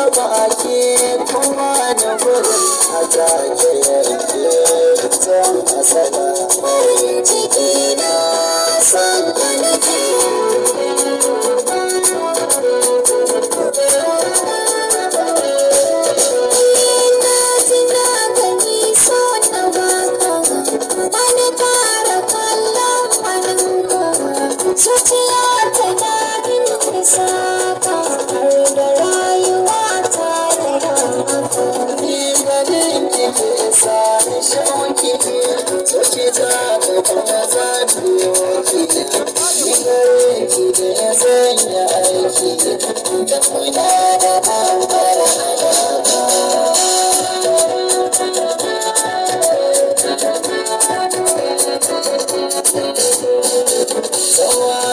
taba ake kuma da gurin a take yanke zan asala farin ciki na san ƙarfi. Zuciya ta daɗin saka har da rayuwa ta da ranka. Ni ganin kike sa ni shauki, zuci ta da kuma zaɓiyoki. Ni gare ki da zan yi aiki da kula da ɓangare alaƙa.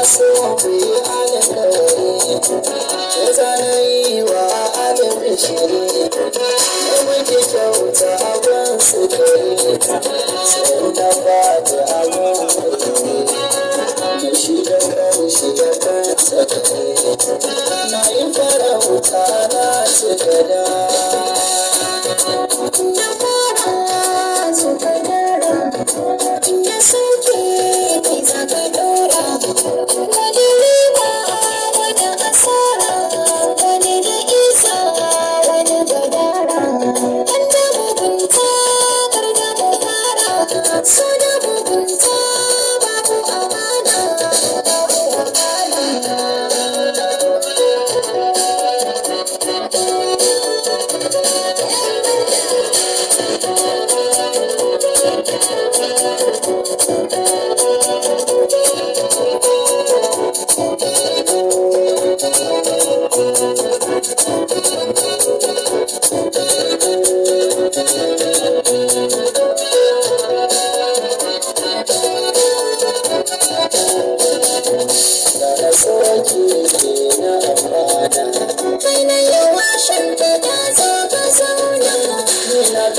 So ku yi alƙawari, ke zanayi wa albishiri, da muke kyauta abin sukari, sai na ba da abin kuri, da shi da kanshi da kansa kare, na yi farauta na ci gada. Na fara su gadara, inda suke kai zaka dora.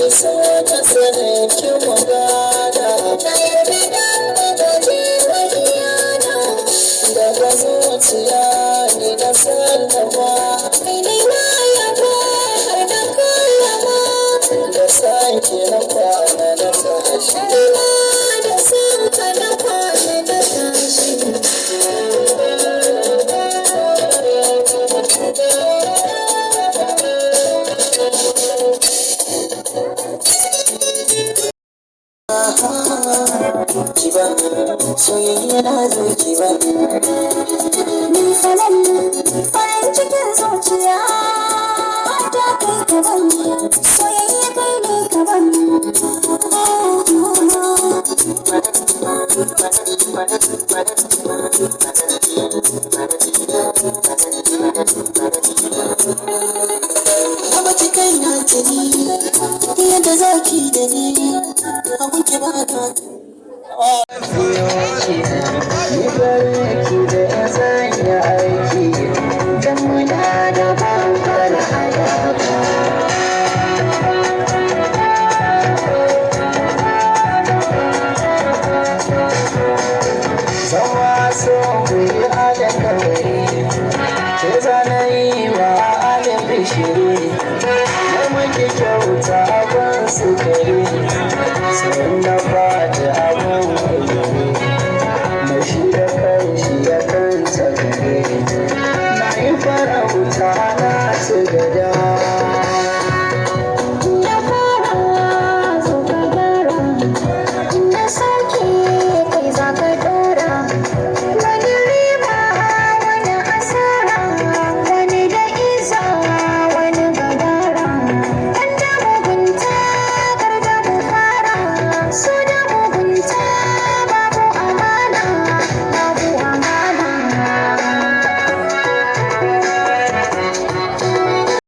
So ta sanin ki magana, ta yarda da gajewa iyana, daga zuciya ni na sallama, kai ne na yaba har da kallama, da sanki na kwana na tashi, da sanka na kwana na tashi. Kiban soyayya na zo kiban ni falan farin cikin zuciya ta kai kaban soyayya kai ne kaban. Haba cikin na tuni yadda zaki da ni abun ki ba ta. Ni gare ki da zan yi aiki don muna da babbar alaƙa. Zama so ku yi alƙawari, ke zanayi wa albishiri, da muke kyauta abin sukari, sai na bada abin kuri, da shi da kanshi da kansa kare, na yi farauta na ci gada.